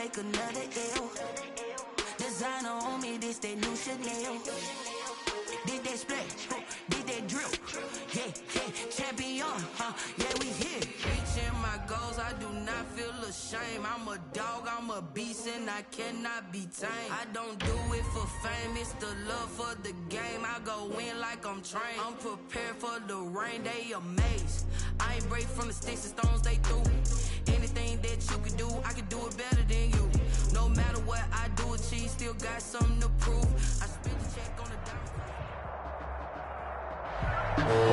take another L. Designer on me, this that new Chanel. This that splash, this that drip. Yeah, champion, yeah, we here. Reaching my goals, I do not feel ashamed. I'm a dog, I'm a beast, and I cannot be tamed. I don't do it for fame, it's the love for the game. I go in like I'm trained. I'm prepared for the rain, they amazed. I ain't break from the sticks and stones they threw. Anything that you can do, I can do it better than you. No matter what I do, achieve, still got something to prove. I spent the check on the dime.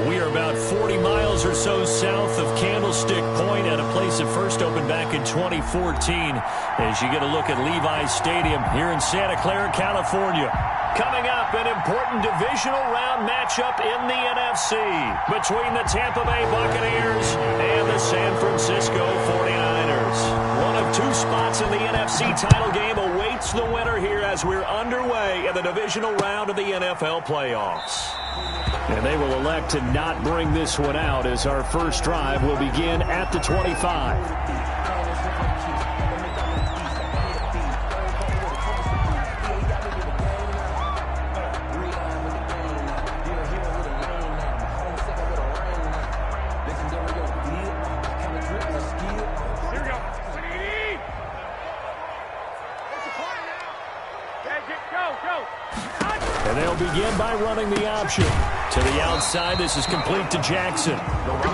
We are about 40 miles or so south of Candlestick Point at a place that first opened back in 2014 as you get a look at Levi's Stadium here in Santa Clara, California. Coming up, an important divisional round matchup in the NFC between the Tampa Bay Buccaneers and the San Francisco 49ers. One of two spots in the NFC title game awaits the winner here as we're underway in the divisional round of the NFL playoffs. And they will elect to not bring this one out as our first drive will begin at the 25. And they'll begin by running the option. To the outside, this is complete to Jackson.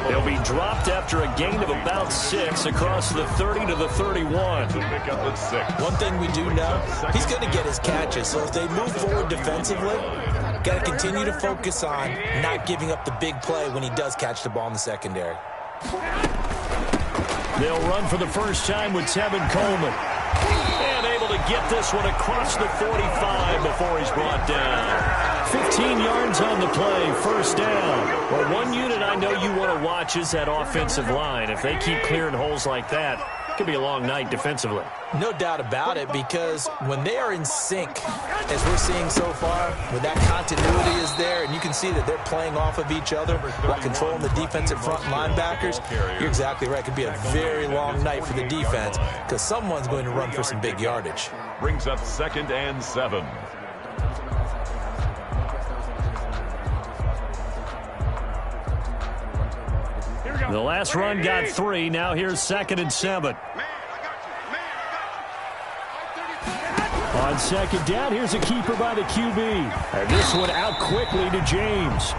He'll be dropped after a gain of about 6 across the 30 to the 31. One thing we do know, he's going to get his catches. So if they move forward defensively, got to continue to focus on not giving up the big play when he does catch the ball in the secondary. They'll run for the first time with Tevin Coleman. And able to get this one across the 45 before he's brought down. 15 yards on the play, first down. Well, one unit I know you want to watch is that offensive line. If they keep clearing holes like that, it could be a long night defensively. No doubt about it, because when they are in sync, as we're seeing so far, when that continuity is there, and you can see that they're playing off of each other while controlling the defensive front linebackers, you're exactly right. It could be a very long night for the defense because someone's going to run for some big yardage. Brings up 2nd and 7. The last run got 3. Now here's 2nd and 7. On 2nd down, here's a keeper by the QB. And this one out quickly to James.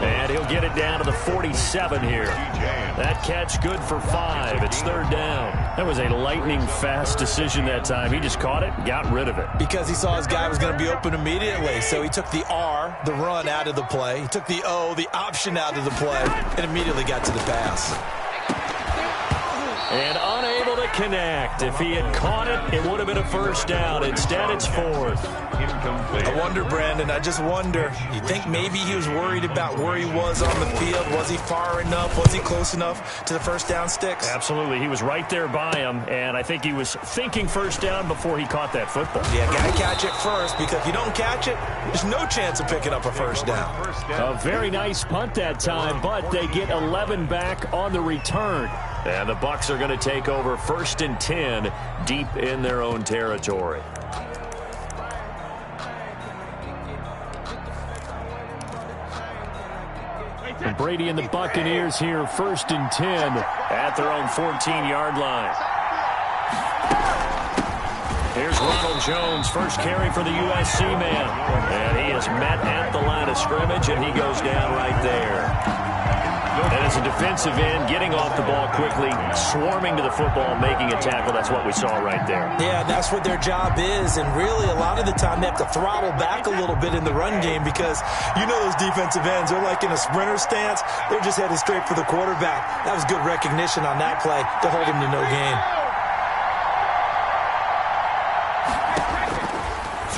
And he'll get it down to the 47 here. That catch good for 5. It's 3rd down. That was a lightning-fast decision that time. He just caught it and got rid of it. Because he saw his guy was going to be open immediately. So he took the R, the run, out of the play. He took the O, the option, out of the play, and immediately got to the pass. And unable to connect. If he had caught it, it would have been a first down. Instead, it's 4th. I wonder, Brandon, I just wonder. You think maybe he was worried about where he was on the field? Was he far enough? Was he close enough to the first down sticks? Absolutely. He was right there by him, and I think he was thinking first down before he caught that football. Yeah, got to catch it first, because if you don't catch it, there's no chance of picking up a first down. A very nice punt that time, but they get 11 back on the return. And the Bucs are going to take over 1st and 10 deep in their own territory. And Brady and the Buccaneers here 1st and 10 at their own 14-yard line. Here's Ronald Jones, first carry for the USC man. And he is met at the line of scrimmage, and he goes down right there. And as a defensive end, getting off the ball quickly, swarming to the football, making a tackle, that's what we saw right there. Yeah, and that's what their job is. And really, a lot of the time, they have to throttle back a little bit in the run game because you know those defensive ends, they're like in a sprinter stance. They're just headed straight for the quarterback. That was good recognition on that play to hold him to no gain.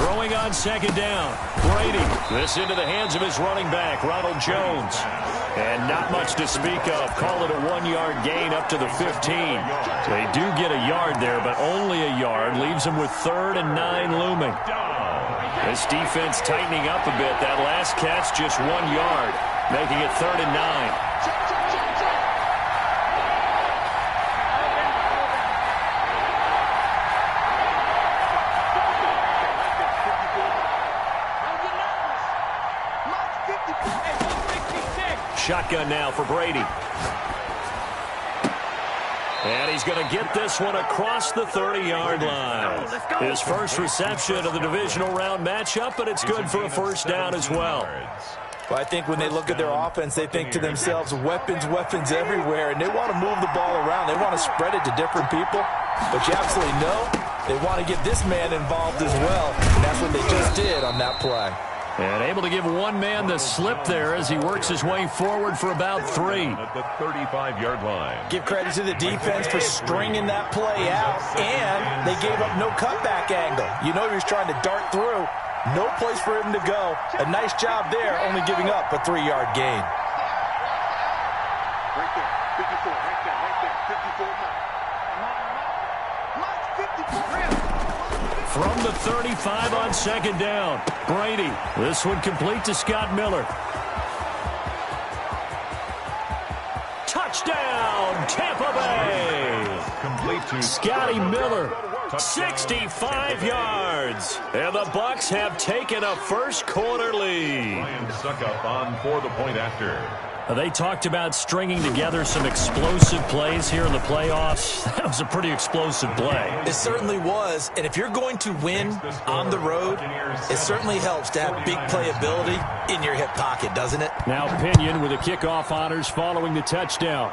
Throwing on 2nd down. Brady. This into the hands of his running back, Ronald Jones. And not much to speak of. Call it a 1-yard gain up to the 15. They do get a yard there, but only a yard. Leaves them with 3rd and 9 looming. This defense tightening up a bit. That last catch just 1 yard, making it 3rd and 9. shotgun now for Brady. And he's going to get this one across the 30-yard line. His first reception of the divisional round matchup, but it's good for a first down as well. Well, I think when they look at their offense, they think to themselves, weapons, weapons everywhere, and they want to move the ball around. They want to spread it to different people, but you absolutely know they want to get this man involved as well, and that's what they just did on that play. And able to give one man the slip there as he works his way forward for about 3. At the 35-yard line. Give credit to the defense for stringing that play out, and they gave up no cutback angle. You know he was trying to dart through. No place for him to go. A nice job there, only giving up a 3-yard gain. Right there, 54, right there, 54 now. From the 35 on second down, Brady. This one complete to Scott Miller. Touchdown, Tampa Bay! Complete to Scotty Miller, 65 yards. And the Bucs have taken a first quarter lead. Ryan Suckup on for the point after. They talked about stringing together some explosive plays here in the playoffs. That was a pretty explosive play. It certainly was, and if you're going to win on the road, it certainly helps to have big playability in your hip pocket, doesn't it? Now Pinion with the kickoff honors following the touchdown.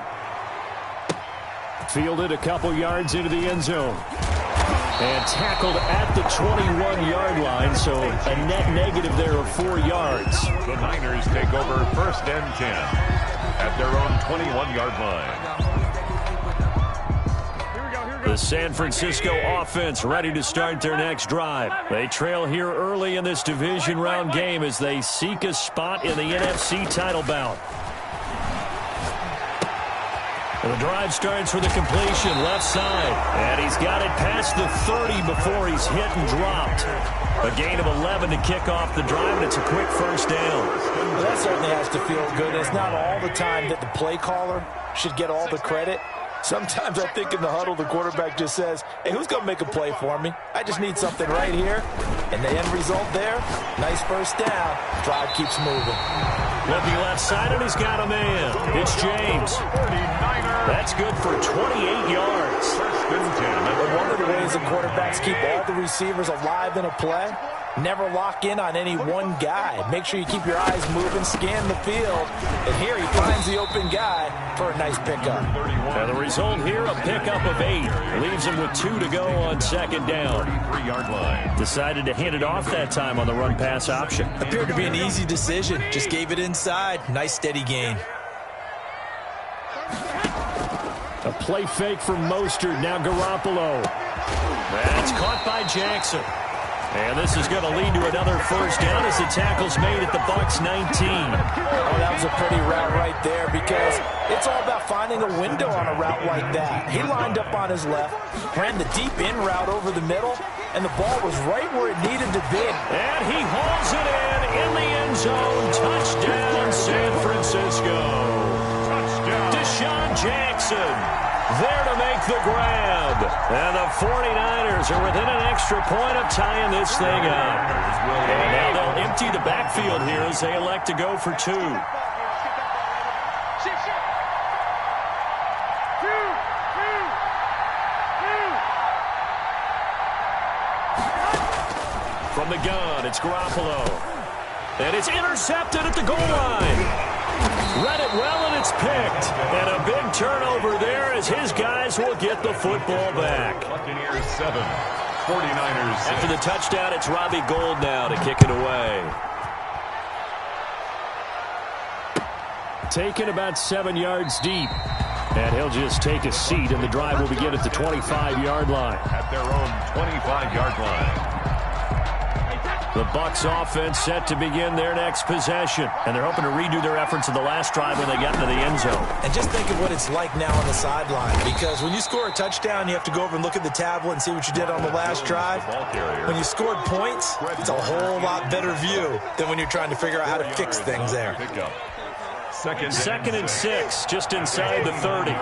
Fielded a couple yards into the end zone. And tackled at the 21-yard line, so a net negative there of 4 yards. The Niners take over first and 10 at their own 21-yard line. The San Francisco offense ready to start their next drive. They trail here early in this division round game as they seek a spot in the NFC title bout. The drive starts with a completion left side, and he's got it past the 30 before he's hit and dropped. A gain of 11 to kick off the drive, and it's a quick first down. Well, that certainly has to feel good. It's not all the time that the play caller should get all the credit. Sometimes I think in the huddle, the quarterback just says, hey, who's going to make a play for me? I just need something right here. And the end result there, nice first down. Drive keeps moving. Looking left side, and he's got a man. It's James. That's good for 28 yards. And one of the ways the quarterbacks keep all the receivers alive in a play, never lock in on any one guy. Make sure you keep your eyes moving, scan the field. And here he finds the open guy for a nice pickup. And the result here, a pickup of 8. Leaves him with 2 to go on second down. 33-yard line. Decided to hand it off that time on the run-pass option. Appeared to be an easy decision. Just gave it inside. Nice steady gain. A play fake from Mostert, now Garoppolo. That's caught by Jackson. And this is going to lead to another first down as the tackle's made at the Bucs 19. Oh, that was a pretty route right there because it's all about finding a window on a route like that. He lined up on his left, ran the deep in route over the middle, and the ball was right where it needed to be. And he hauls it in the end zone. Touchdown, San Francisco. Touchdown. Deshaun Jackson there to make the grab. And the 49ers are within an extra point of tying this thing up. And now they'll empty the backfield here as they elect to go for 2. From the gun, it's Garoppolo. And it's intercepted at the goal line. Read it well, and it's picked. And a big turnover there as his guys will get the football back. Buccaneers 7, 49ers 6. After the touchdown, it's Robbie Gould now to kick it away. Taken about 7 yards deep. And he'll just take a seat, and the drive will begin at the 25-yard line. At their own 25-yard line. The Bucs offense set to begin their next possession. And they're hoping to redo their efforts of the last drive when they got into the end zone. And just think of what it's like now on the sideline. Because when you score a touchdown, you have to go over and look at the tablet and see what you did on the last drive. When you scored points, it's a whole lot better view than when you're trying to figure out how to fix things there. Second and 6, just inside the 30.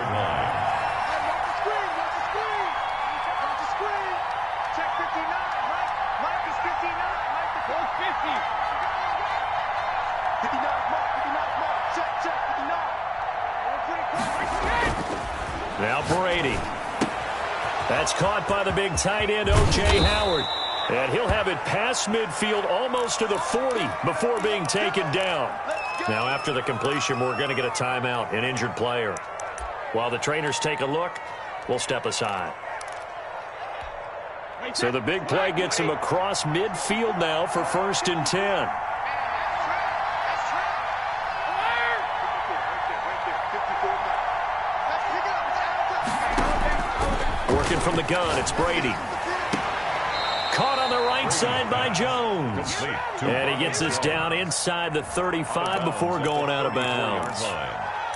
Now Brady. That's caught by the big tight end, O.J. Howard. And he'll have it past midfield almost to the 40 before being taken down. Now after the completion, we're going to get a timeout, an injured player. While the trainers take a look, we'll step aside. So the big play gets him across midfield now for 1st and 10. Working from the gun, it's Brady. Caught on the right side by Jones. And he gets us down inside the 35 before going out of bounds.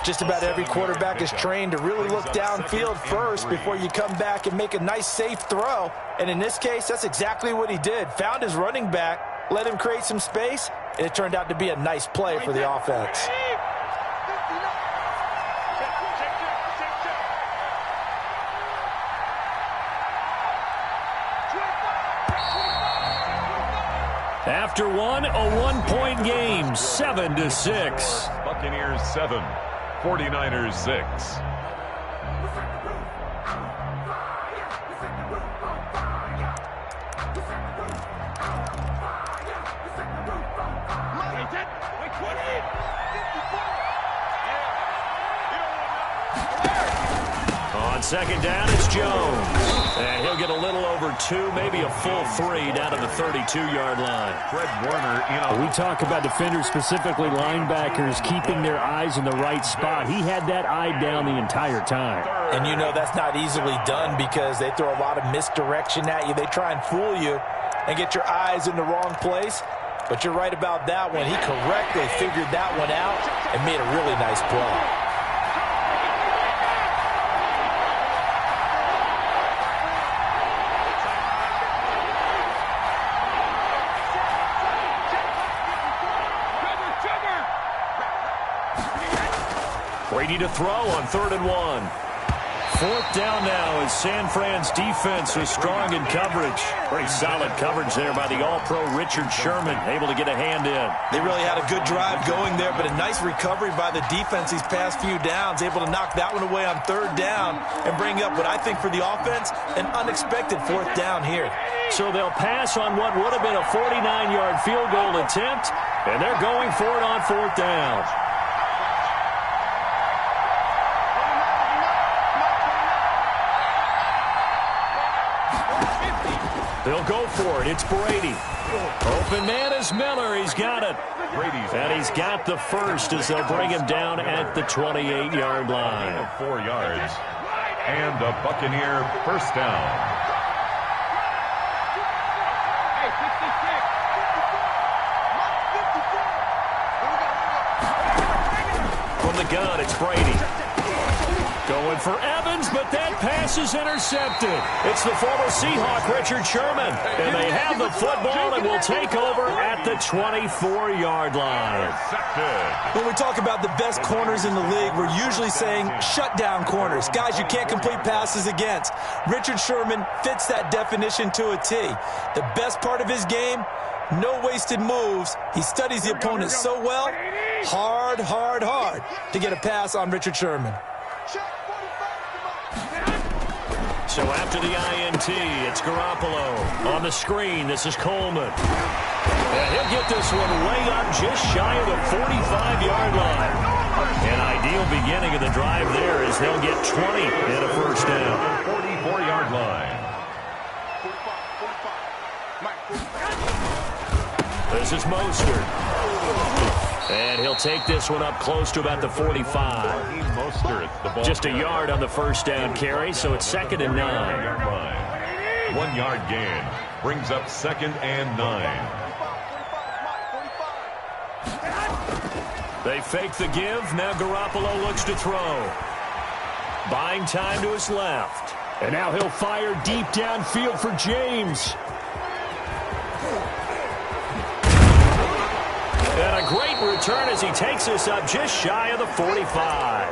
Just about every quarterback is trained to really look downfield first before you come back and make a nice, safe throw. And in this case, that's exactly what he did. Found his running back, let him create some space, and it turned out to be a nice play for the offense. After one, a one-point game, 7-6. Buccaneers 7, 49ers 6. On second down, it's Jones. And he'll get a little over 2, maybe a full 3 down to the 32-yard line. Fred Warner We talk about defenders, specifically linebackers, keeping their eyes in the right spot. He had that eye down the entire time. And you know that's not easily done because they throw a lot of misdirection at you. They try and fool you and get your eyes in the wrong place. But you're right about that one. He correctly figured that one out and made a really nice play. Brady to throw on 3rd and 1. 4th down now as San Fran's defense was strong in coverage. Pretty solid coverage there by the All-Pro Richard Sherman, able to get a hand in. They really had a good drive going there, but a nice recovery by the defense these past few downs, able to knock that one away on 3rd down and bring up what I think for the offense, an unexpected 4th down here. So they'll pass on what would have been a 49-yard field goal attempt, and they're going for it on 4th down. They'll go for it. It's Brady. Open man is Miller. He's got it. And he's got the first as they'll bring him down at the 28-yard line. 4 yards. And a Buccaneer 1st down. From the gun, it's Brady. Going for Evans, but that pass is intercepted. It's the former Seahawk, Richard Sherman. And they have the football and will take over at the 24-yard line. When we talk about the best corners in the league, we're usually saying shutdown corners, guys you can't complete passes against. Richard Sherman fits that definition to a T. The best part of his game, no wasted moves. He studies the opponent so well, hard to get a pass on Richard Sherman. So after the INT, it's Garoppolo. On the screen, this is Coleman. And he'll get this one way up just shy of the 45-yard line. An ideal beginning of the drive there as they'll get 20 and a 1st down. 44-yard line. This is Mostert. And he'll take this one up close to about the 45. Just a yard on the 1st down carry, so it's 2nd and 9. 1 yard gain brings up 2nd and 9. They fake the give. Now Garoppolo looks to throw. Buying time to his left. And now he'll fire deep downfield for James. And a great return as he takes us up just shy of the 45.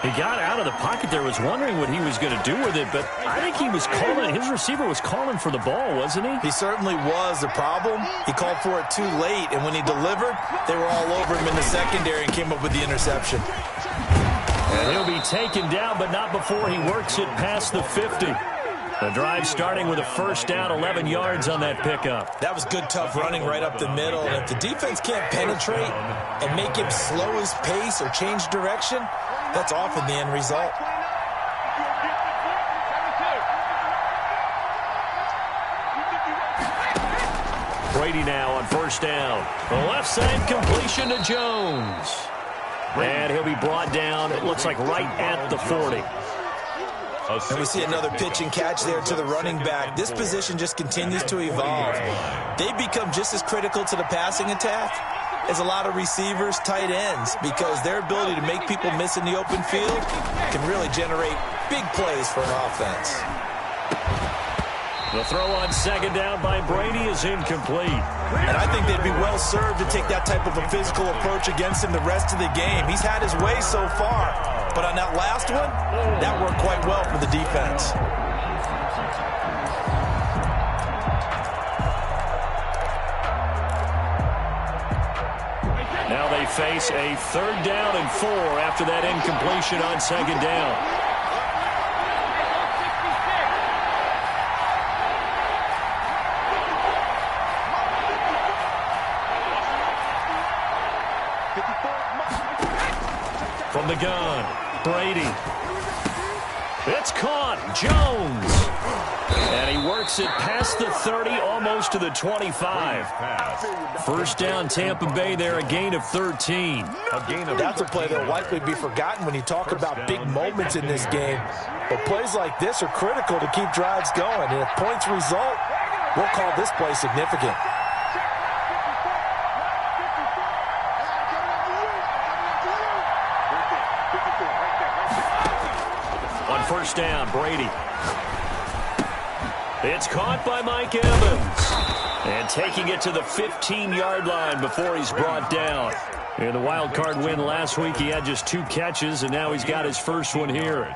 He got out of the pocket there, was wondering what he was going to do with it, but I think he was calling, his receiver was calling for the ball, wasn't he? He certainly was. The problem, he called for it too late, and when he delivered, they were all over him in the secondary and came up with the interception. And he'll be taken down, but not before he works it past the 50. The drive starting with a first down, 11 yards on that pickup. That was good, tough running right up the middle. And if the defense can't penetrate and make him slow his pace or change direction, that's often the end result. Brady now on first down. The left side completion to Jones. And he'll be brought down, it looks like right at the 40. And we see another pitch and catch there to the running back. This position just continues to evolve. They become just as critical to the passing attack as a lot of receivers, tight ends, because their ability to make people miss in the open field can really generate big plays for an offense. The throw on second down by Brady is incomplete. And I think they'd be well served to take that type of a physical approach against him the rest of the game. He's had his way so far, but on that last one, that worked quite well for the defense. Now they face a 3rd down and 4 after that incompletion on second down. From the gun, Brady. It's caught. Jones. And he works it past the 30, almost to the 25. First down, Tampa Bay there, a gain of 13. That's a play that will likely be forgotten when you talk about big moments in this game. But plays like this are critical to keep drives going. And if points result, we'll call this play significant. First down, Brady. It's caught by Mike Evans. And taking it to the 15-yard line before he's brought down. In the wild card win last week, he had just 2 catches, and now he's got his first one here.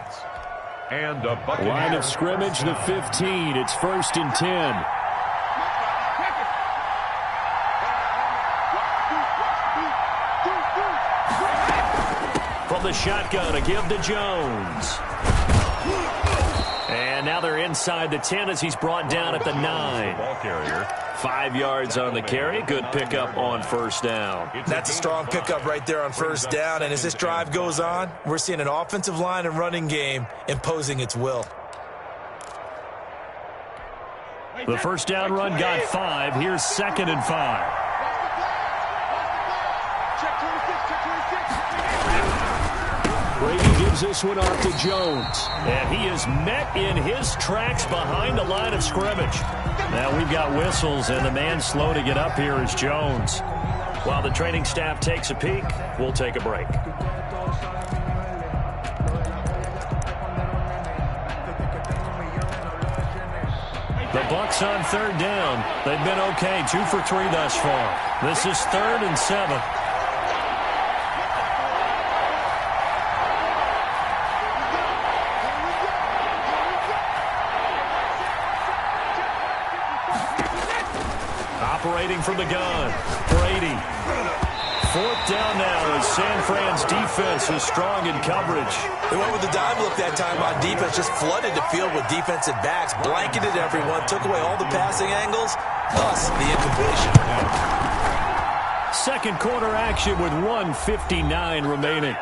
And the line of scrimmage, the 15. It's 1st and 10. From the shotgun, a give to Jones. And now they're inside the 10 as he's brought down at the 9. 5 yards on the carry. Good pickup on first down. That's a strong pickup right there on first down. And as this drive goes on, we're seeing an offensive line and running game imposing its will. The first down run got 5. Here's 2nd and 5. Brady gives this one off to Jones. And he is met in his tracks behind the line of scrimmage. Now we've got whistles, and the man slow to get up here is Jones. While the training staff takes a peek, we'll take a break. The Bucs on 3rd down. They've been okay, 2 for 3 thus far. This is 3rd and 7. Operating from the gun, Brady. 4th down now as San Fran's defense is strong in coverage. They went with the dime look that time on defense, just flooded the field with defensive backs, blanketed everyone, took away all the passing angles, thus the incompletion. Second quarter action with 1:59 remaining.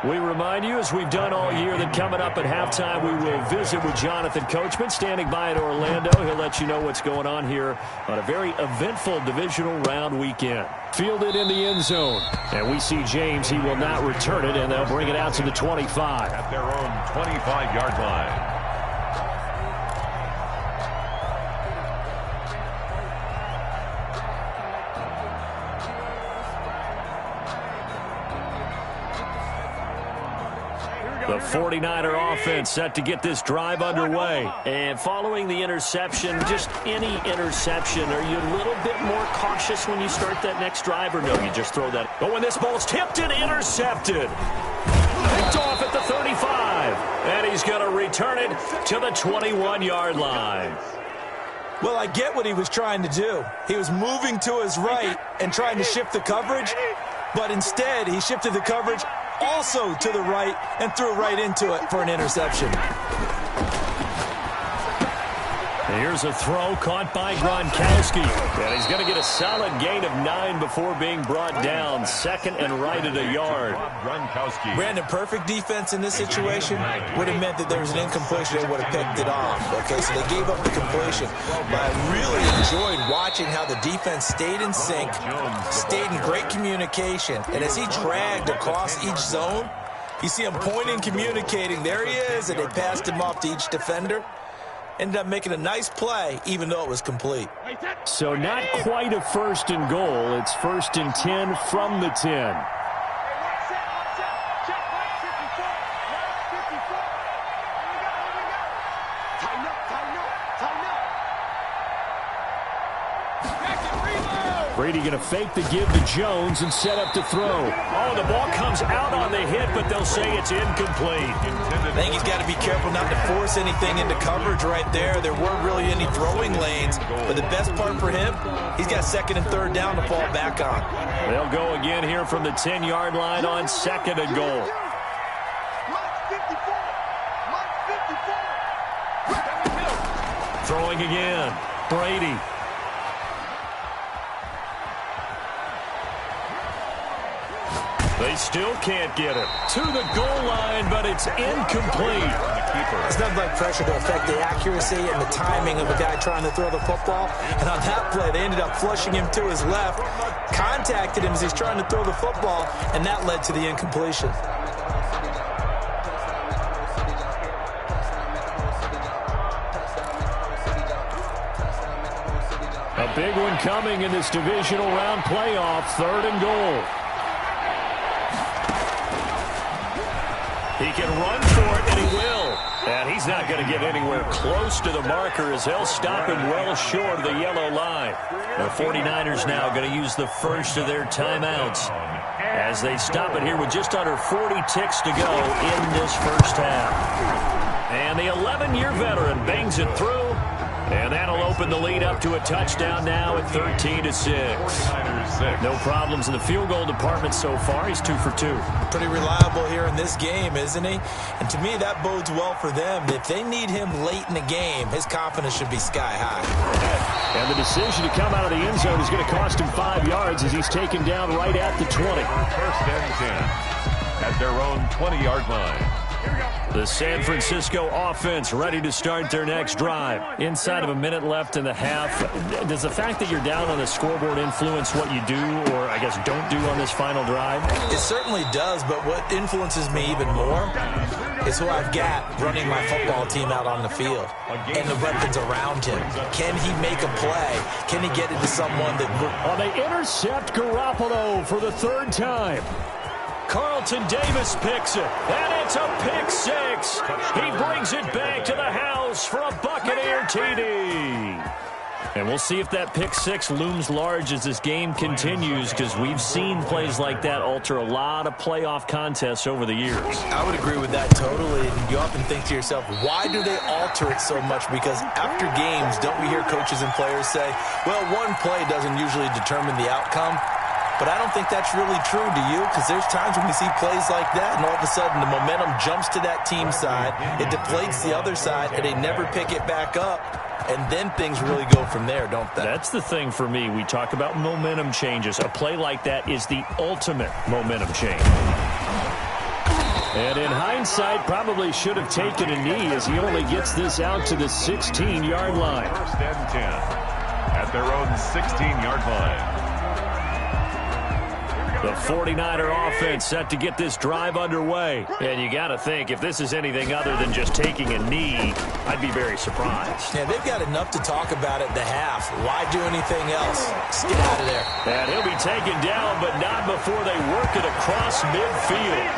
We remind you, as we've done all year, that coming up at halftime, we will visit with Jonathan Coachman, standing by in Orlando. He'll let you know what's going on here on a very eventful divisional round weekend. Fielded in the end zone. And we see James. He will not return it, and they'll bring it out to the 25. At their own 25-yard line. The 49er offense set to get this drive underway. And following the interception, just any interception, are you a little bit more cautious when you start that next drive, or no, you just throw that? But when this ball's tipped and intercepted, picked off at the 35, and he's going to return it to the 21-yard line. Well, I get what he was trying to do. He was moving to his right and trying to shift the coverage. But instead, he shifted the coverage also to the right and threw right into it for an interception. Here's a throw caught by Gronkowski. And he's going to get a solid gain of 9 before being brought down. Second and right at a yard. Gronkowski. Brandon, perfect defense in this situation would have meant that there was an incompletion. They would have picked it off. Okay, so they gave up the completion. But I really enjoyed watching how the defense stayed in sync, stayed in great communication. And as he dragged across each zone, you see him pointing, communicating. There he is, and they passed him off to each defender. Ended up making a nice play, even though it was complete. So not quite a 1st and goal. It's 1st and 10 from the 10. Brady going to fake the give to Jones and set up to throw. Oh, the ball comes out on the hit, but they'll say it's incomplete. I think he's got to be careful not to force anything into coverage right there. There weren't really any throwing lanes, but the best part for him, he's got 2nd and 3rd down to fall back on. They'll go again here from the 10-yard line on 2nd and goal. Throwing again. Brady. They still can't get it. To the goal line, but it's incomplete. It's nothing like pressure to affect the accuracy and the timing of a guy trying to throw the football. And on that play, they ended up flushing him to his left, contacted him as he's trying to throw the football, and that led to the incompletion. A big one coming in this divisional round playoff. 3rd and goal. He can run for it, and he will. And he's not going to get anywhere close to the marker as they'll stop him well short of the yellow line. The 49ers now going to use the first of their timeouts as they stop it here with just under 40 ticks to go in this first half. And the 11-year veteran bangs it through. And that'll open the lead up to a touchdown now at 13-6. No problems in the field goal department so far. He's 2 for 2. Pretty reliable here in this game, isn't he? And to me, that bodes well for them. If they need him late in the game, his confidence should be sky high. And the decision to come out of the end zone is going to cost him 5 yards as he's taken down right at the 20. 1st and 10 at their own 20-yard line. The San Francisco offense ready to start their next drive. Inside of a minute left in the half. Does the fact that you're down on the scoreboard influence what you do or, I guess, don't do on this final drive? It certainly does, but what influences me even more is who I've got running my football team out on the field and the weapons around him. Can he make a play? Can he get it to someone that... Oh, they intercept Garoppolo for the 3rd time. Carlton Davis picks it, and it's a pick 6. He brings it back to the house for a Buccaneer TD. And we'll see if that pick 6 looms large as this game continues, because we've seen plays like that alter a lot of playoff contests over the years. I would agree with that totally. You often think to yourself, why do they alter it so much? Because after games, don't we hear coaches and players say, well, one play doesn't usually determine the outcome. But I don't think that's really true, do you? Because there's times when we see plays like that, and all of a sudden the momentum jumps to that team side, it deflates the other side, and they never pick it back up. And then things really go from there, don't they? That's the thing for me. We talk about momentum changes. A play like that is the ultimate momentum change. And in hindsight, probably should have taken a knee as he only gets this out to the 16-yard line. 1st and 10 at their own 16-yard line. The 49er offense set to get this drive underway. And you got to think, if this is anything other than just taking a knee, I'd be very surprised. Yeah, they've got enough to talk about at the half. Why do anything else? Just get out of there. And he'll be taken down, but not before they work it across midfield.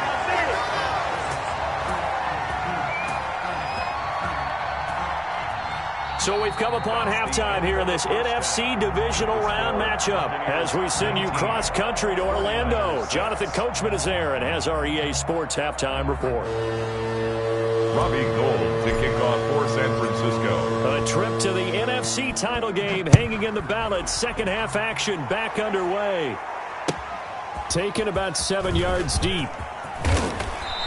So we've come upon halftime here in this NFC Divisional Round matchup as we send you cross-country to Orlando. Jonathan Coachman is there and has our EA Sports halftime report. Robbie Gould to kick off for San Francisco. A trip to the NFC title game hanging in the balance. Second half action back underway. taken about 7 yards deep.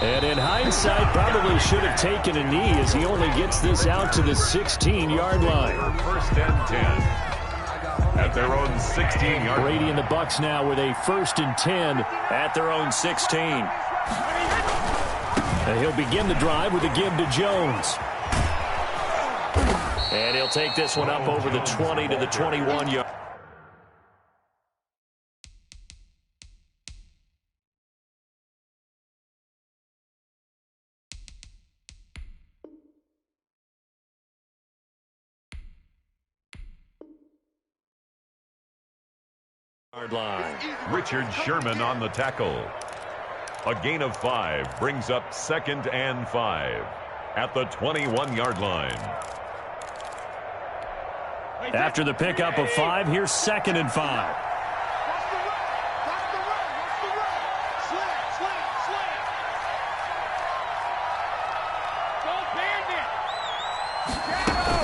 And in hindsight, probably should have taken a knee as he only gets this out to the 16-yard line. First and 10 at their own 16-yard line. Brady and the Bucs now with a 1st and 10 at their own 16. And he'll begin the drive with a give to Jones. And he'll take this one up over the 20 to the 21-yard. Line. Richard Sherman on the tackle. A gain of 5 brings up 2nd and 5 at the 21-yard line. After the pickup of 5, here's 2nd and 5.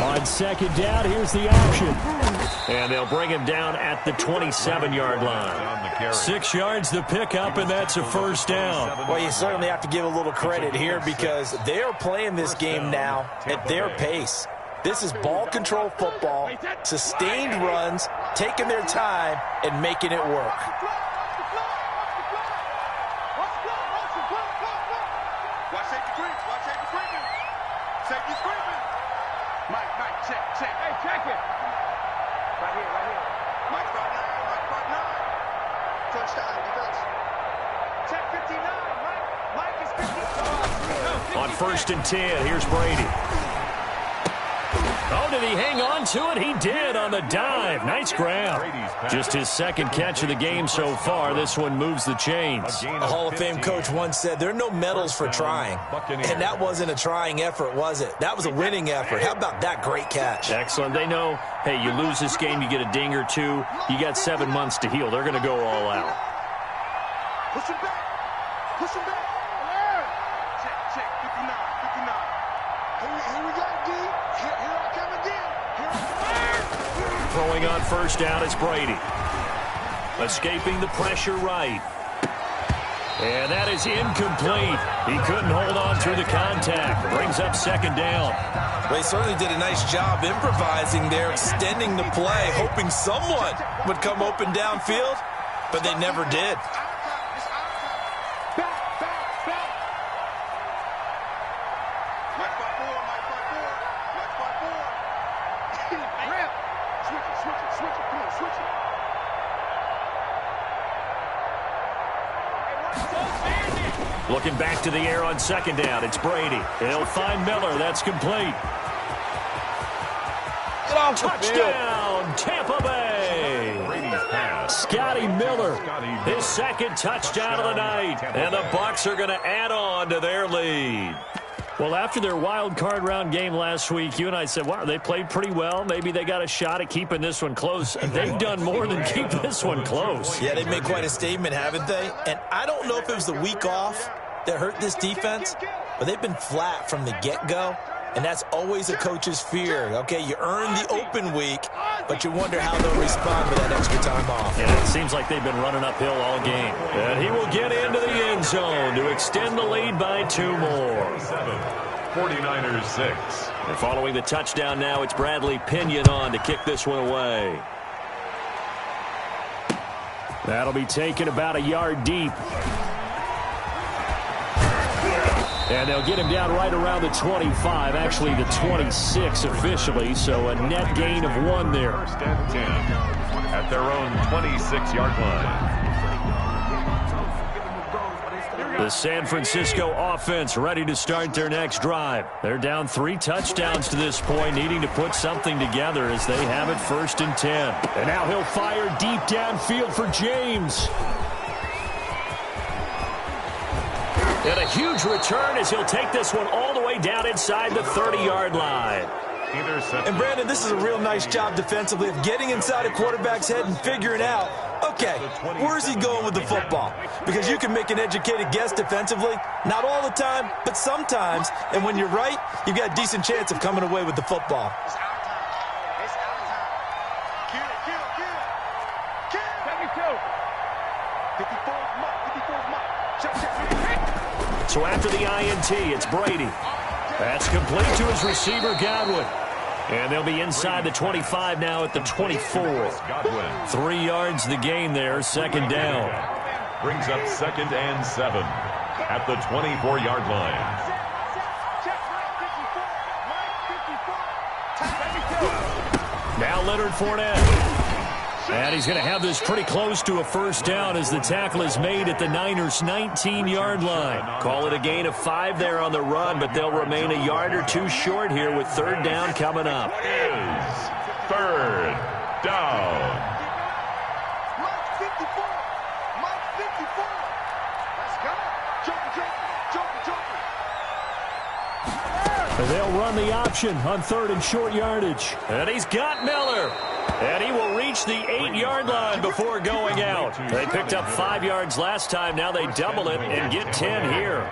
On 2nd down, here's the option. And they'll bring him down at the 27-yard line. 6 yards the pickup, and that's a 1st down. Well, you certainly have to give a little credit here because they are playing this game now at their pace. This is ball control football, sustained runs, taking their time, and making it work. Watch safety creep. Watch safety creeping. Safety's creeping. Mike, check. Hey, check it. Right here. Mike's brought 9. Touchdown, defense. Check 59. Mike is 50. On 1st and 10, here's Brady. Oh, did he hang on to it? He did on the dive. Nice grab. Just his 2nd catch of the game so far. This one moves the chains. A Hall of Fame coach once said there are no medals for trying. And that wasn't a trying effort, was it? That was a winning effort. How about that great catch? Excellent. They know, hey, you lose this game, you get a ding or 2. You got 7 months to heal. They're going to go all out. Push him back. Check 59. Here we go, D. Here I come again. Throwing on 1st down is Brady. Escaping the pressure right. And that is incomplete. He couldn't hold on through the contact. Brings up 2nd down. Well, he certainly did a nice job improvising there, extending the play, hoping someone would come open downfield, but they never did. Looking back to the air on 2nd down. It's Brady. He'll find Miller. That's complete. Touchdown, Tampa Bay. Scotty Miller, his 2nd touchdown of the night. And the Bucs are going to add on to their lead. Well, after their wild card round game last week, you and I said, wow, they played pretty well. Maybe they got a shot at keeping this one close. They've done more than keep this one close. Yeah, they've made quite a statement, haven't they? And I don't know if it was the week off that hurt this defense, but they've been flat from the get-go, and that's always a coach's fear. Okay, you earn the open week, but you wonder how they'll respond with that extra time off. And it seems like they've been running uphill all game. And he will get into the end zone to extend the lead by 2 more. 49ers 6. And following the touchdown now, it's Bradley Pinion on to kick this one away. That'll be taken about a yard deep. And they'll get him down right around the 25, actually the 26 officially, so a net gain of 1 there. 1st and 10 at their own 26-yard line. The San Francisco offense ready to start their next drive. They're down 3 touchdowns to this point, needing to put something together as they have it 1st and 10. And now he'll fire deep downfield for James. And a huge return as he'll take this one all the way down inside the 30-yard line. And, Brandon, this is a real nice job defensively of getting inside a quarterback's head and figuring out, okay, where's he going with the football? Because you can make an educated guess defensively, not all the time, but sometimes. And when you're right, you've got a decent chance of coming away with the football. It's our time. It's our time. Kill. 52. 54. So after the INT, it's Brady. That's complete to his receiver, Godwin. And they'll be inside the 25 now at the 24. 3 yards the gain there, second down. Brings up 2nd and 7 at the 24-yard line. Now Leonard Fournette. And he's going to have this pretty close to a first down as the tackle is made at the Niners' 19-yard line. Call it a gain of 5 there on the run, but they'll remain a yard or 2 short here with third down coming up. Is third down. Mark 54. Mark 54. Let's go. Joker. And they'll run the option on 3rd and short yardage. And he's got Miller. And he will reach the 8-yard line before going out. They picked up 5 yards last time. Now they double it and get 10 here.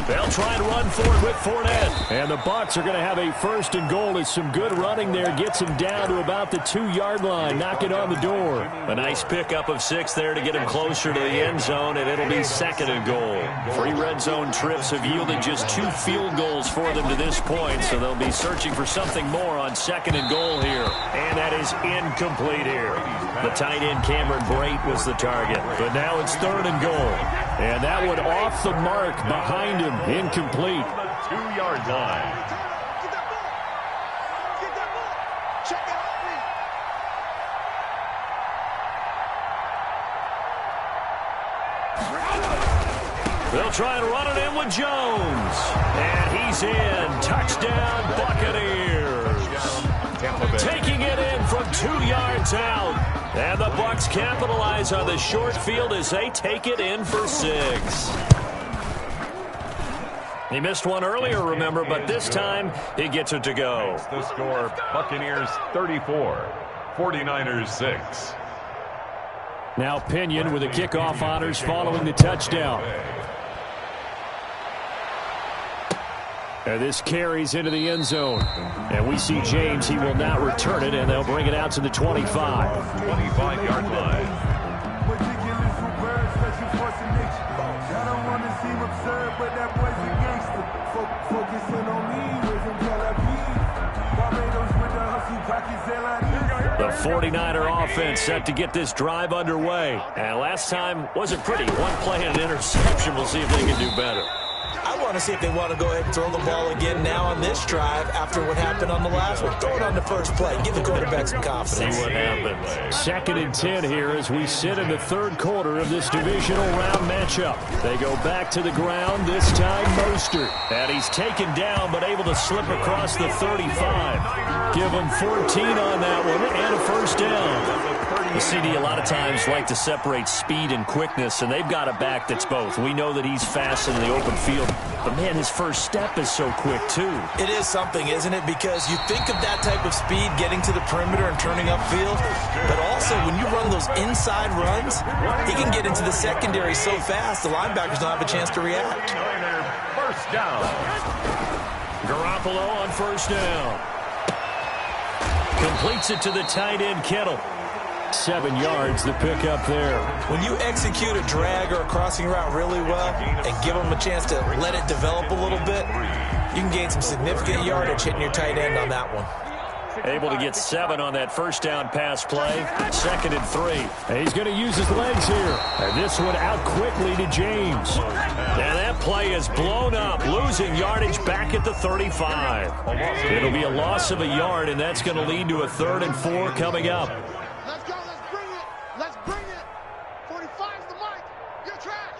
They'll try and run for it with Fournette. And the Bucs are going to have a 1st and goal as some good running there gets him down to about the 2-yard line. Knock it on the door. A nice pickup of 6 there to get him closer to the end zone, and it'll be 2nd and goal. 3 red zone trips have yielded just 2 field goals for them to this point, so they'll be searching for something more on 2nd and goal here. And that is incomplete here. The tight end Cameron Brate was the target, but now it's 3rd and goal. And that one off the mark behind him. Incomplete. 2-yard line. They'll try and run it in with Jones. And he's in. Touchdown, Buccaneers. Taking it in from 2 yards out. And the Bucs capitalize on the short field as they take it in for 6. He missed one earlier, remember, but this time he gets it to go. The score, Buccaneers 34, 49ers 6. Now Pinion with the kickoff honors following the touchdown. And this carries into the end zone. And we see James, he will not return it, and they'll bring it out to the 25. 25-yard line. The 49er offense set to get this drive underway. And last time wasn't pretty. One play and an interception. We'll see if they can do better. I want to see if they want to go ahead and throw the ball again now on this drive after what happened on the last one. Throw it on the first play. Give the quarterback some confidence. See what happens. 2nd and 10 here as we sit in the 3rd quarter of this divisional round matchup. They go back to the ground, this time Mostert. And he's taken down but able to slip across the 35. Give him 14 on that one and a first down. The CD a lot of times like to separate speed and quickness, and they've got a back that's both. We know that he's fast in the open field, but man, his first step is so quick too. It is something, isn't it? Because you think of that type of speed getting to the perimeter and turning upfield, but also when you run those inside runs, he can get into the secondary so fast the linebackers don't have a chance to react. First down. Garoppolo on first down. Completes it to the tight end Kittle. 7 yards the pick up there. When you execute a drag or a crossing route really well and give them a chance to let it develop a little bit, you can gain some significant yardage hitting your tight end on that one. Able to get 7 on that first down pass play. 2nd and 3. And he's going to use his legs here. And this one out quickly to James. And that play is blown up, losing yardage back at the 35. It'll be a loss of a yard, and that's going to lead to a 3rd and 4 coming up. Let's go. Let's bring it. Let's bring it. 45's the mic. Your track.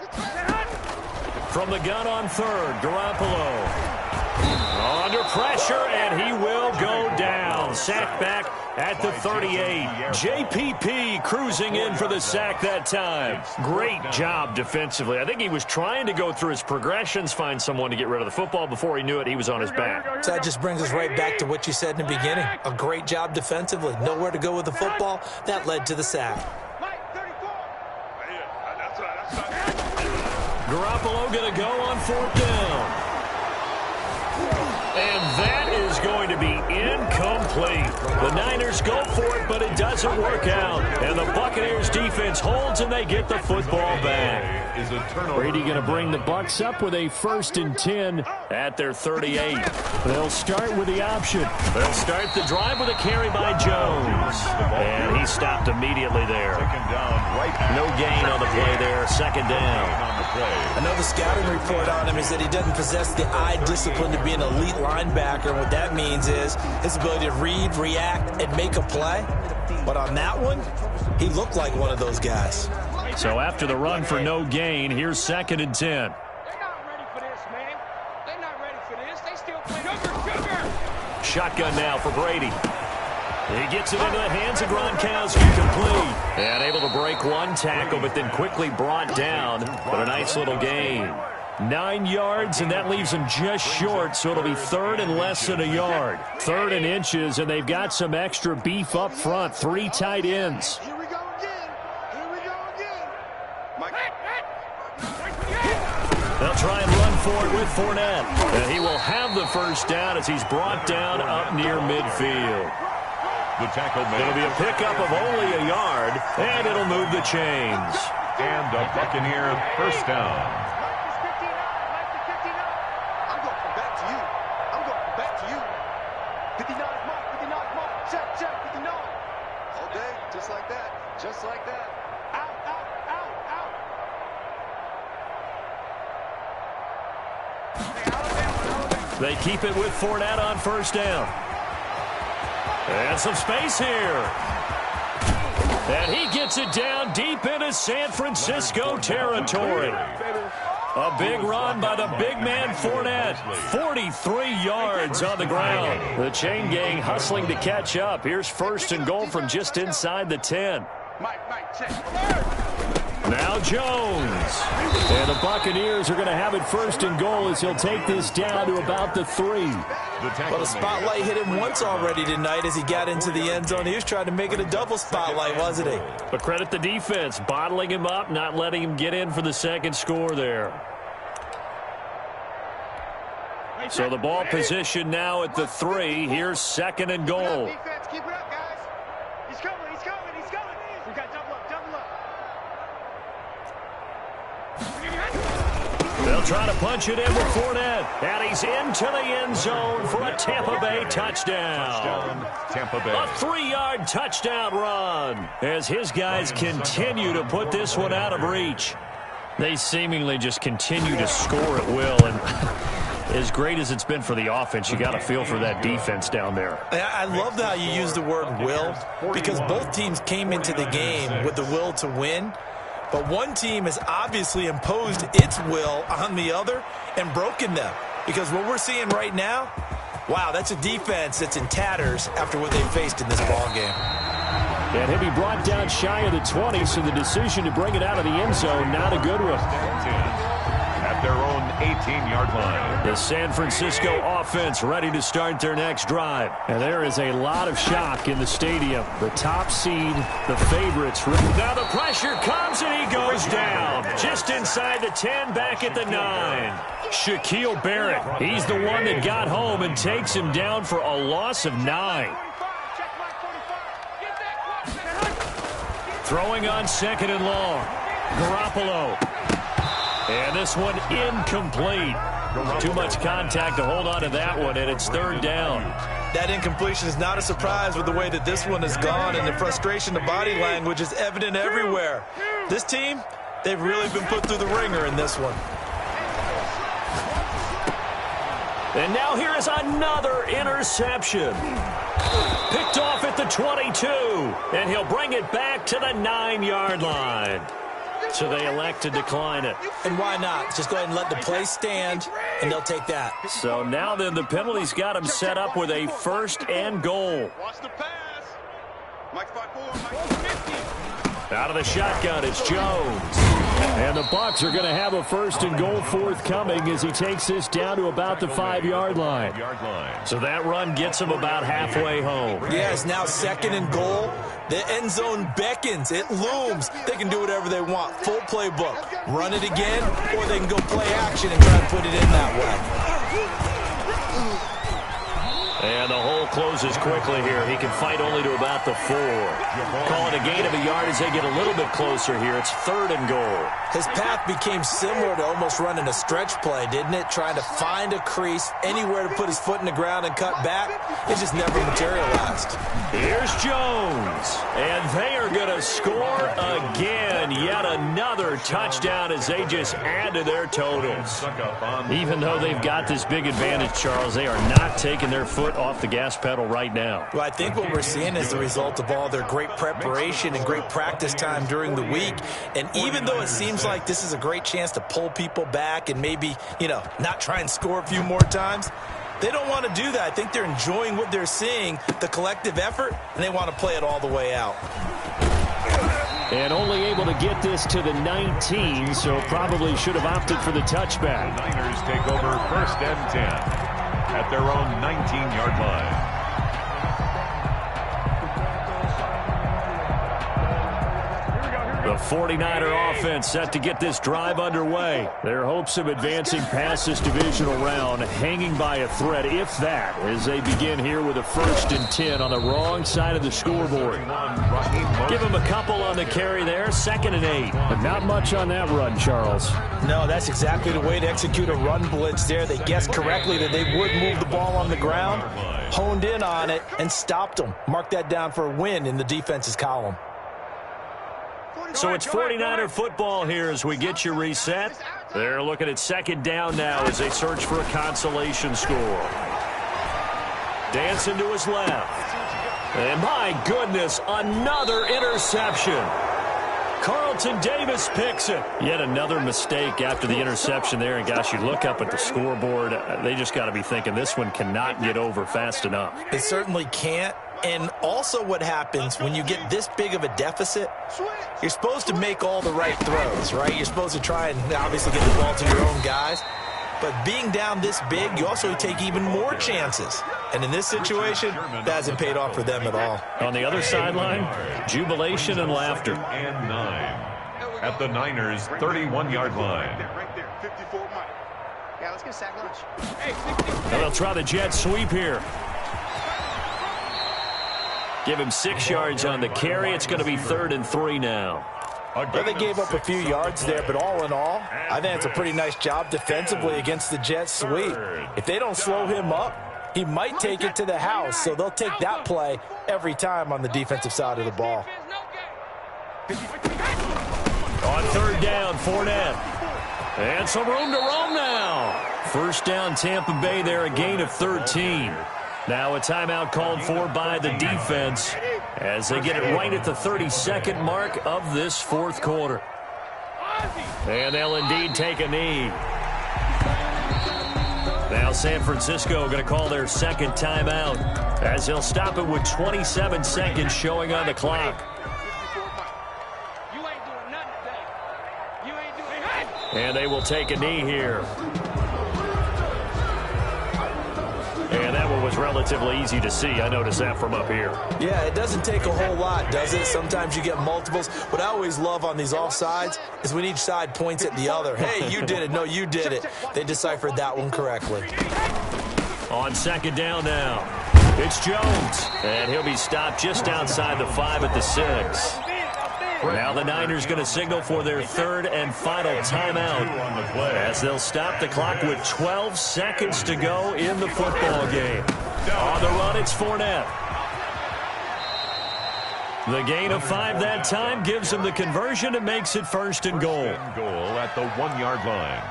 From the gun on 3rd, Garoppolo. Under pressure, and he will go down. Sacked back at the 38. JPP cruising in for the sack that time. Great job defensively. I think he was trying to go through his progressions, find someone to get rid of the football. Before he knew it, he was on his back. So that just brings us right back to what you said in the beginning. A great job defensively. Nowhere to go with the football. That led to the sack. Garoppolo going to go on 4th down. And that is going to be incomplete. incomplete. The Niners go for it, but it doesn't work out. And the Buccaneers defense holds, and they get the football back. Brady going to bring the Bucs up with a 1st and 10 at their 38. They'll start with the option. They'll start the drive with a carry by Jones. And he stopped immediately there. No gain on the play there. 2nd down. I know the scouting report on him is that he doesn't possess the eye discipline to be an elite linebacker. And what that means is his ability to read, react, and make a play. But on that one, he looked like one of those guys. So after the run for no gain, here's 2nd and 10. They're not ready for this, man. They're not ready for this. They still play sugar. Shotgun now for Brady. He gets it into the hands of Gronkowski, complete. And able to break one tackle, but then quickly brought down. But a nice little gain. 9 yards, and that leaves him just short, so it'll be 3rd and less than a yard. 3rd and inches, and they've got some extra beef up front. 3 tight ends. Here we go again. Here we go again. They'll try and run for it with Fournette. And he will have the 1st down as he's brought down up near midfield. The tackle made. It'll be a pickup of only a yard, and it'll move the chains. And a Buccaneer 1st down. I'm going from back to you. I'm going from back to you. 59 is Mike. 59 is Mike. Check, 59. All day, just like that. Just like that. Out, out, out, out. They keep it with Fournette on 1st down. And some space here. And he gets it down deep into San Francisco territory. A big run by the big man Fournette. 43 yards on the ground. The chain gang hustling to catch up. Here's 1st and goal from just inside the 10. Mike, check. Now Jones. And the Buccaneers are going to have it 1st and goal as he'll take this down to about the 3. Well, the spotlight hit him once already tonight as he got into the end zone. He was trying to make it a double spotlight, wasn't he? But credit the defense, bottling him up, not letting him get in for the 2nd score there. So the ball position now at the 3. Here's 2nd and goal. Defense, keep it up, guys. He's coming, he's coming, he's coming. We got double up, double up. They'll try to punch it in with Fournette. And he's into the end zone for a Tampa Bay touchdown. Tampa Bay. A 3-yard touchdown run as his guys continue to put this one out of reach. They seemingly just continue to score at will. And as great as it's been for the offense, you got to feel for that defense down there. I love how you use the word will, because both teams came into the game with the will to win. But one team has obviously imposed its will on the other and broken them. Because what we're seeing right now, wow, that's a defense that's in tatters after what they faced in this ball game. And he'll be brought down shy of the 20, so the decision to bring it out of the end zone, not a good one. At their own 18-yard line. The San Francisco offense ready to start their next drive. And there is a lot of shock in the stadium. The top seed, the favorites. Now the pressure comes and he goes down. Just inside the 10, back at the 9. Shaquille Barrett, he's the one that got home and takes him down for a loss of 9. Throwing on 2nd and long. Garoppolo. And this one incomplete. Too much contact to hold on to that one, and it's 3rd down. That incompletion is not a surprise with the way that this one has gone, and the frustration, the body language is evident everywhere. This team, they've really been put through the ringer in this one. And now here is another interception. Picked off at the 22, and he'll bring it back to the 9-yard line. So they elect to decline it. And why not? Just go ahead and let the play stand, and they'll take that. So now then the penalty's got him set up with a 1st and goal. Watch the pass. Mike's by 4, Mike's 50. Out of the shotgun, it's Jones. And the Bucs are going to have a 1st and goal forthcoming as he takes this down to about the 5-yard line. So that run gets him about halfway home. Yeah, it's now 2nd and goal. The end zone beckons. It looms. They can do whatever they want. Full playbook. Run it again, or they can go play action and try to put it in that way. And the hole closes quickly here. He can fight only to about the 4. Call it a gain of a yard as they get a little bit closer here. It's 3rd and goal. His path became similar to almost running a stretch play, didn't it? Trying to find a crease, anywhere to put his foot in the ground and cut back. It just never materialized. Here's Jones. And they are going to score again. Yet another touchdown as they just add to their totals. Even though they've got this big advantage, Charles, they are not taking their foot off the gas pedal right now. Well, I think what we're seeing is the result of all their great preparation and great practice time during the week. And even though it seems like this is a great chance to pull people back and maybe, not try and score a few more times, they don't want to do that. I think they're enjoying what they're seeing, the collective effort, and they want to play it all the way out. And only able to get this to the 19, so probably should have opted for the touchback. The Niners take over 1st and 10 at their own 19-yard line. The 49er offense set to get this drive underway. Their hopes of advancing past this divisional round hanging by a thread, if that, as they begin here with a 1st and 10 on the wrong side of the scoreboard. Give them a couple on the carry there, 2nd and 8. But not much on that run, Charles. No, that's exactly the way to execute a run blitz there. They guessed correctly that they would move the ball on the ground, honed in on it, and stopped them. Mark that down for a win in the defense's column. So it's 49er football here as we get you reset. They're looking at 2nd down now as they search for a consolation score. Dancing to his left. And my goodness, another interception. Carlton Davis picks it. Yet another mistake after the interception there. And gosh, you look up at the scoreboard, they just got to be thinking this one cannot get over fast enough. It certainly can't. And also what happens when you get this big of a deficit, you're supposed to make all the right throws, right? You're supposed to try and obviously get the ball to your own guys. But being down this big, you also take even more chances. And in this situation, that hasn't paid off for them at all. On the other sideline, jubilation and laughter. And 9 at the Niners' 31-yard line. Right there, 54 Mike. Yeah, let's get sack lunch. Now they'll try the jet sweep here. Give him 6 yards on the carry. It's going to be 3rd and 3 now. Well, they gave up a few yards there, but all in all, I think it's a pretty nice job defensively against the jet sweep. If they don't slow him up, he might take it to the house, so they'll take that play every time on the defensive side of the ball. On 3rd down, Fournette. And some room to roam now. 1st down, Tampa Bay there, a gain of 13. Now a timeout called for by the defense as they get it right at the 32nd mark of this 4th quarter. And they'll indeed take a knee. Now San Francisco going to call their 2nd timeout as they'll stop it with 27 seconds showing on the clock. And they will take a knee here. And that one was relatively easy to see. I noticed that from up here. Yeah, it doesn't take a whole lot, does it? Sometimes you get multiples. What I always love on these offsides is when each side points at the other. Hey, you did it. No, you did it. They deciphered that one correctly. On 2nd down now, it's Jones. And he'll be stopped just outside the 5 at the 6. Now the Niners going to signal for their 3rd and final timeout as they'll stop the clock with 12 seconds to go in the football game. On the run, it's Fournette. The gain of 5 that time gives them the conversion and makes it 1st and goal. Goal at the 1-yard line.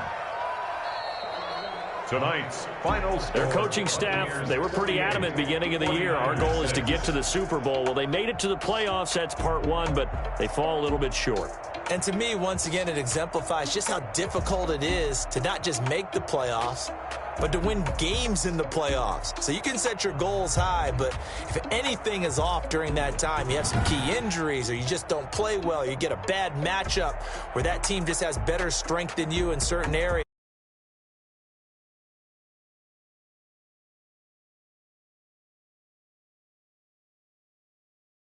Tonight's final score. Their coaching staff, they were pretty adamant beginning of the year. Our goal is to get to the Super Bowl. Well, they made it to the playoffs. That's part 1, but they fall a little bit short. And to me, once again, it exemplifies just how difficult it is to not just make the playoffs, but to win games in the playoffs. So you can set your goals high, but if anything is off during that time, you have some key injuries or you just don't play well, you get a bad matchup where that team just has better strength than you in certain areas.